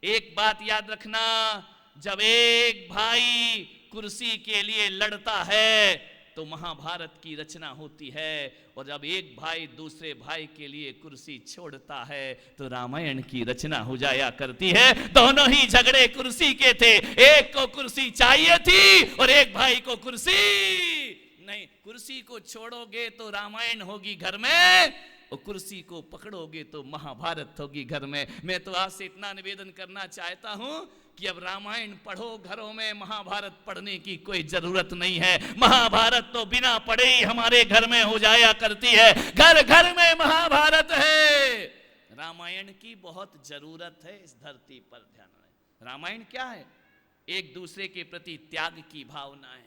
एक बात याद रखना, जब एक भाई कुर्सी के लिए लड़ता है तो महाभारत की रचना होती है, और जब एक भाई दूसरे भाई के लिए कुर्सी छोड़ता है तो रामायण की रचना हो जाया करती है। दोनों ही झगड़े कुर्सी के थे, एक को कुर्सी चाहिए थी और एक भाई को कुर्सी नहीं। कुर्सी को छोड़ोगे तो रामायण होगी घर में, और कुर्सी को पकड़ोगे तो महाभारत होगी घर में। मैं तो आपसे इतना निवेदन करना चाहता हूं कि अब रामायण पढ़ो घरों में, महाभारत पढ़ने की कोई जरूरत नहीं है। महाभारत तो बिना पढ़े ही हमारे घर में हो जाया करती है, घर घर में महाभारत है। रामायण की बहुत जरूरत है इस धरती पर। ध्यान रहे, रामायण क्या है? एक दूसरे के प्रति त्याग की भावनाएं,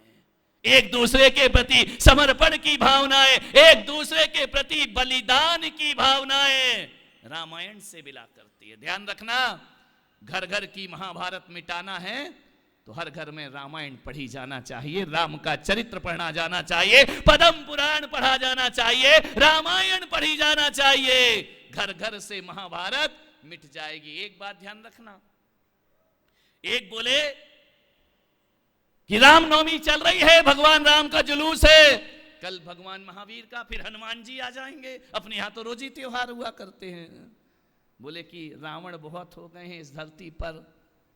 एक दूसरे के प्रति समर्पण की भावनाएं, एक दूसरे के प्रति बलिदान की भावनाएं रामायण से मिला करती है। ध्यान रखना, घर घर की महाभारत मिटाना है तो हर घर में रामायण पढ़ी जाना चाहिए, राम का चरित्र पढ़ना जाना चाहिए, पद्म पुराण पढ़ा जाना चाहिए, रामायण पढ़ी जाना चाहिए। घर घर से महाभारत मिट जाएगी। एक बात ध्यान रखना, एक बोले कि रामनवमी चल रही है, भगवान राम का जुलूस है, कल भगवान महावीर का, फिर हनुमान जी आ जाएंगे, अपने यहाँ तो रोज ही त्योहार हुआ करते हैं। बोले कि रावण बहुत हो गए हैं इस धरती पर,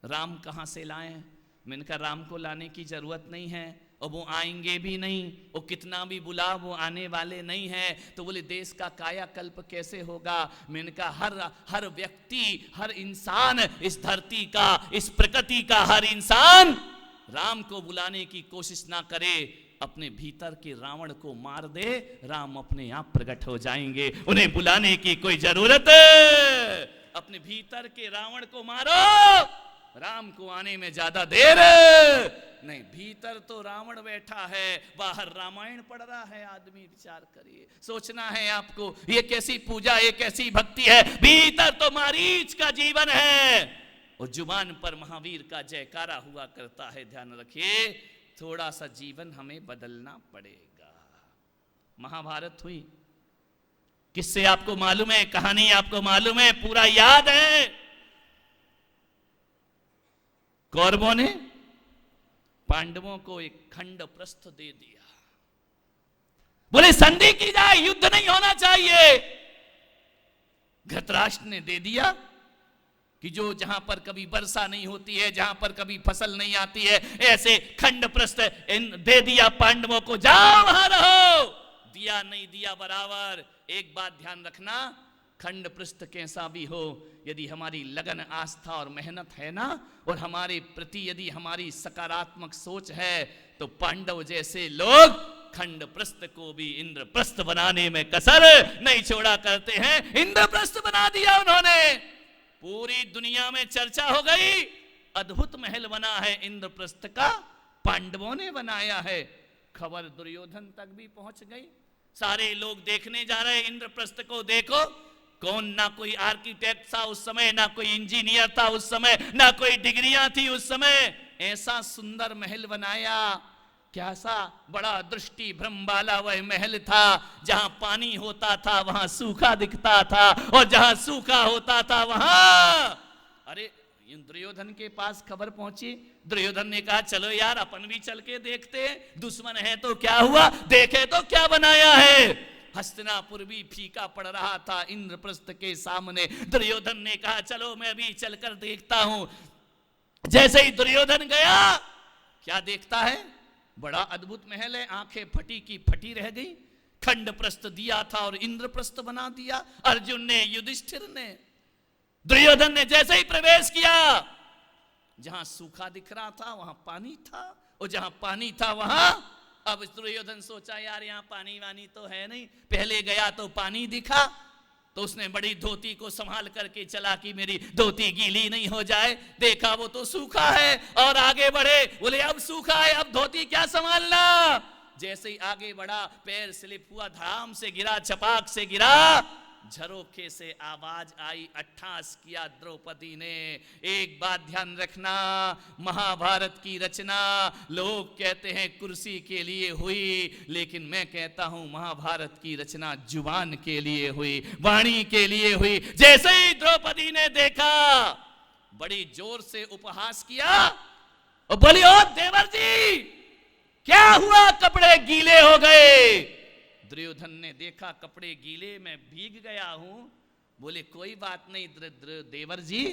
राम कहाँ से लाएं? मैंने कहा राम को लाने की जरूरत नहीं है, और वो आएंगे भी नहीं, वो कितना भी बुला वो आने वाले नहीं है। तो बोले देश का कायाकल्प कैसे होगा? मैंने कहा हर व्यक्ति, हर इंसान, इस धरती का, इस प्रकृति का हर इंसान राम को बुलाने की कोशिश ना करे, अपने भीतर के रावण को मार दे, राम अपने आप प्रकट हो जाएंगे। उन्हें बुलाने की कोई जरूरत है? अपने भीतर के रावण को मारो, राम को आने में ज्यादा देर नहीं। भीतर तो रावण बैठा है, बाहर रामायण पढ़ रहा है आदमी। विचार करिए, सोचना है आपको, ये कैसी पूजा, ये कैसी भक्ति है। भीतर तो मारीच का जीवन है और जुबान पर महावीर का जयकारा हुआ करता है। ध्यान रखिए, थोड़ा सा जीवन हमें बदलना पड़ेगा। महाभारत हुई, किससे आपको मालूम है? कहानी आपको मालूम है, पूरा याद है। कौरवों ने पांडवों को एक खंड प्रस्थ दे दिया, बोले संधि की जाए, युद्ध नहीं होना चाहिए। धृतराष्ट्र ने दे दिया कि जो जहां पर कभी वर्षा नहीं होती है, जहां पर कभी फसल नहीं आती है, ऐसे खंड प्रस्थ दे दिया पांडवों को, जाओ वहां रहो। दिया नहीं दिया बराबर। एक बात ध्यान रखना, खंड पृष्ठ कैसा भी हो, यदि हमारी लगन, आस्था और मेहनत है ना, और हमारे प्रति यदि हमारी सकारात्मक सोच है, तो पांडव जैसे लोग खंड प्रस्थ को भी इंद्रप्रस्थ बनाने में कसर नहीं छोड़ा करते हैं। इंद्रप्रस्थ बना दिया उन्होंने, पूरी दुनिया में चर्चा हो गई। अद्भुत महल बना है इंद्रप्रस्थ का, पांडवों ने बनाया है। खबर दुर्योधन तक भी पहुंच गई, सारे लोग देखने जा रहे इंद्रप्रस्थ को। देखो कौन, ना कोई आर्किटेक्ट था उस समय, ना कोई इंजीनियर था उस समय, ना कोई डिग्रियां थी उस समय, ऐसा सुंदर महल बनाया। कैसा बड़ा दृष्टि भ्रम वाला वह महल था। जहां पानी होता था वहां सूखा दिखता था, और जहां सूखा होता था वहां, अरे दुर्योधन के पास खबर पहुंची। दुर्योधन ने कहा चलो यार अपन भी चल के देखते हैं, दुश्मन है तो क्या हुआ, देखे तो क्या बनाया है। हस्तिनापुर भी फीका पड़ रहा था इंद्रप्रस्थ के सामने। दुर्योधन ने कहा चलो मैं भी चलकर देखता हूं। जैसे ही दुर्योधन गया, क्या देखता है, बड़ा अद्भुत महल है। आंखें फटी की फटी रह गई। खंड प्रस्थ दिया था और इंद्रप्रस्थ बना दिया अर्जुन ने, युधिष्ठिर ने। दुर्योधन ने जैसे ही प्रवेश किया, जहां सूखा दिख रहा था वहां पानी था, और जहां पानी था वहां, अब दुर्योधन सोचा यार यहाँ पानी वानी तो है नहीं, पहले गया तो पानी दिखा, तो उसने बड़ी धोती को संभाल करके चला कि मेरी धोती गीली नहीं हो जाए। देखा वो तो सूखा है, और आगे बढ़े, बोले अब सूखा है अब धोती क्या संभालना। जैसे ही आगे बढ़ा, पैर स्लिप हुआ, धाम से गिरा, चपाक से गिरा, झरोखे से आवाज आई, अट्ठास किया द्रौपदी ने। एक बात ध्यान रखना, महाभारत की रचना लोग कहते हैं कुर्सी के लिए हुई, लेकिन मैं कहता हूं महाभारत की रचना जुबान के लिए हुई, वाणी के लिए हुई। जैसे ही द्रौपदी ने देखा, बड़ी जोर से उपहास किया और बोली, ओ देवर जी क्या हुआ, कपड़े गीले हो गए। दुर्योधन ने देखा कपड़े गीले, मैं भीग गया हूं। बोले कोई बात नहीं देवर जी,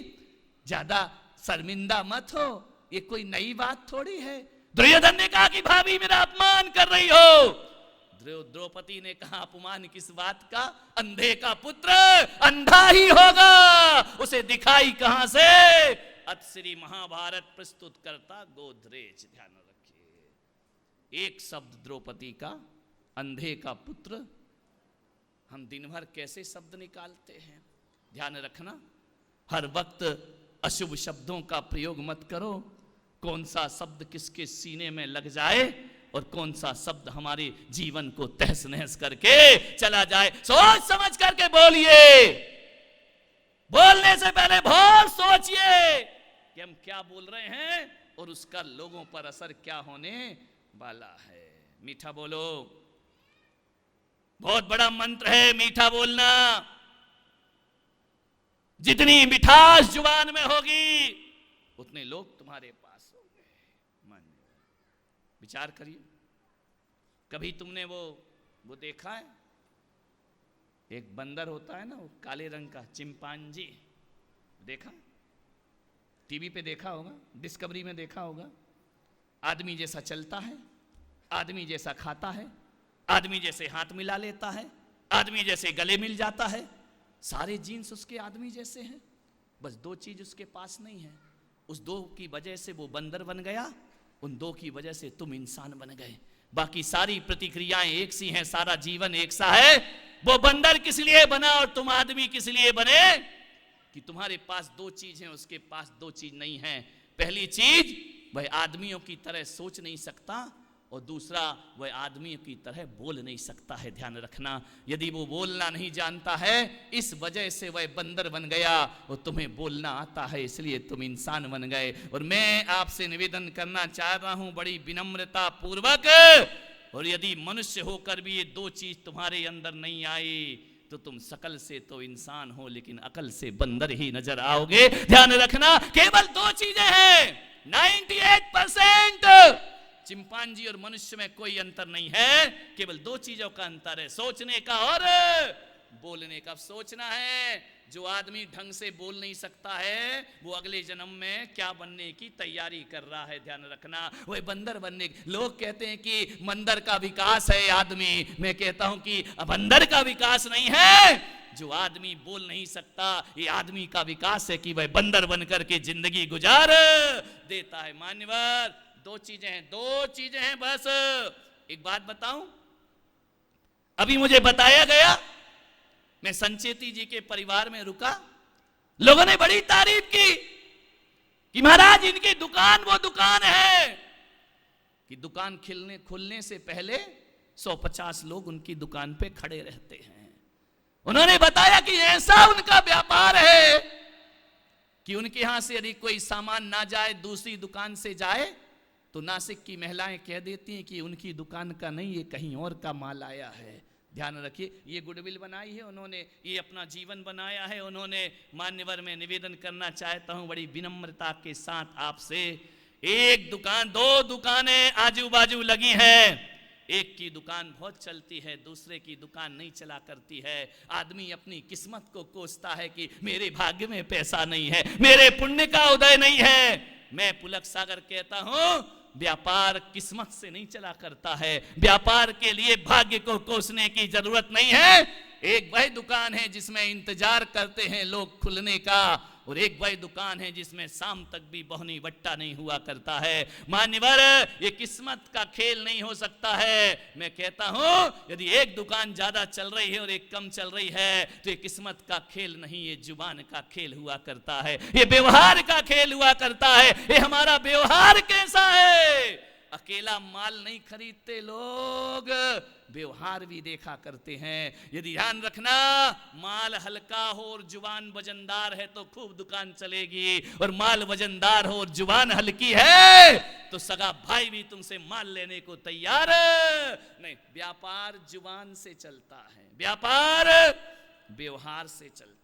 ज्यादा शर्मिंदा मत हो, ये कोई नई बात थोड़ी है। दुर्योधन ने कहा कि भाभी मेरा अपमान कर रही हो। द्रौपदी ने कहा अपमान किस बात का, अंधे का पुत्र अंधा ही होगा, उसे दिखाई कहां से। अतश्री महाभारत प्रस्तुत करता गोदरेज। ध्यान रखिए, एक शब्द द्रौपदी का, अंधे का पुत्र। हम दिन भर कैसे शब्द निकालते हैं, ध्यान रखना। हर वक्त अशुभ शब्दों का प्रयोग मत करो। कौन सा शब्द किसके सीने में लग जाए और कौन सा शब्द हमारे जीवन को तहस नहस करके चला जाए, सोच समझ करके बोलिए। बोलने से पहले बहुत सोचिए कि हम क्या बोल रहे हैं और उसका लोगों पर असर क्या होने वाला है। मीठा बोलो, बहुत बड़ा मंत्र है मीठा बोलना। जितनी मिठास जुबान में होगी उतने लोग तुम्हारे पास होंगे। मान विचार करिए, कभी तुमने वो देखा है, एक बंदर होता है ना, वो काले रंग का चिंपांजी, देखा, टीवी पे देखा होगा, डिस्कवरी में देखा होगा। आदमी जैसा चलता है, आदमी जैसा खाता है, आदमी जैसे हाथ मिला लेता है, आदमी जैसे गले मिल जाता है, सारे जीन्स उसके आदमी जैसे हैं, बस दो चीज उसके पास नहीं है। उस दो की वजह से वो बंदर बन गया, उन दो की वजह से तुम इंसान बन गए। बाकी सारी प्रतिक्रियाएं एक सी हैं, सारा जीवन एक सा है। वो बंदर किस लिए बना और तुम आदमी किस लिए बने, कि तुम्हारे पास दो चीज हैं, उसके पास दो चीज नहीं है। पहली चीज, वह आदमियों की तरह सोच नहीं सकता, और दूसरा, वह आदमियों की तरह बोल नहीं सकता है। ध्यान रखना, यदि वो बोलना नहीं जानता है, इस वजह से वह बंदर बन गया, और तुम्हें बोलना आता है इसलिए तुम इंसान बन गए। और मैं आपसे निवेदन करना चाह रहा हूं बड़ी विनम्रता पूर्वक, और यदि मनुष्य होकर भी ये दो चीज तुम्हारे अंदर नहीं आई तो तुम शकल से तो इंसान हो लेकिन अकल से बंदर ही नजर आओगे। ध्यान रखना, केवल दो चीजें हैं। 98% चिंपांजी और मनुष्य में कोई अंतर नहीं है, केवल दो चीजों का अंतर है, सोचने का और बोलने का। सोचना है, जो आदमी ढंग से बोल नहीं सकता है वो अगले जन्म में क्या बनने की तैयारी कर रहा है। ध्यान रखना, वो बंदर बनने। लोग कहते हैं कि बंदर का विकास है आदमी, मैं कहता हूं कि बंदर का विकास नहीं है, जो आदमी बोल नहीं सकता ये आदमी का विकास है कि वह बंदर बनकर के जिंदगी गुजार देता है। मान्यवर, दो चीजें हैं बस। एक बात बताऊं, अभी मुझे बताया गया, मैं संचेती जी के परिवार में रुका, लोगों ने बड़ी तारीफ की कि महाराज इनकी दुकान वो दुकान है कि दुकान खुलने से पहले 150 लोग उनकी दुकान पे खड़े रहते हैं। उन्होंने बताया कि ऐसा उनका व्यापार है कि उनके यहां से यदि कोई सामान ना जाए, दूसरी दुकान से जाए, तो नासिक की महिलाएं कह देती हैं कि उनकी दुकान का नहीं, ये कहीं और का माल आया है। ध्यान रखिए, ये गुडविल बनाई है उन्होंने, ये अपना जीवन बनाया है उन्होंने। मान्यवर, मैं निवेदन करना चाहता हूं बड़ी विनम्रता के साथ आपसे, एक दुकान, दो दुकानें आजू बाजू लगी हैं, एक की दुकान बहुत चलती है, दूसरे की दुकान नहीं चला करती है। आदमी अपनी किस्मत को कोसता है कि मेरे भाग्य में पैसा नहीं है, मेरे पुण्य का उदय नहीं है। मैं पुलक सागर कहता हूं, व्यापार किस्मत से नहीं चला करता है, व्यापार के लिए भाग्य को कोसने की जरूरत नहीं है। एक वही दुकान है जिसमें इंतजार करते हैं लोग खुलने का, और एक वही दुकान है जिसमें शाम तक भी बोहनी बट्टा नहीं हुआ करता है। मान्यवर, ये किस्मत का खेल नहीं हो सकता है। मैं कहता हूं यदि एक दुकान ज्यादा चल रही है और एक कम चल रही है तो ये किस्मत का खेल नहीं, ये जुबान का खेल हुआ करता है, ये व्यवहार का खेल हुआ करता है। ये हमारा व्यवहार कैसा है? अकेला माल नहीं खरीदते लोग, व्यवहार भी देखा करते हैं। यदि ध्यान रखना, माल हल्का हो और जुबान वजनदार है तो खूब दुकान चलेगी, और माल वजनदार हो और जुबान हल्की है तो सगा भाई भी तुमसे माल लेने को तैयार नहीं। व्यापार जुबान से चलता है, व्यापार व्यवहार से चलता है।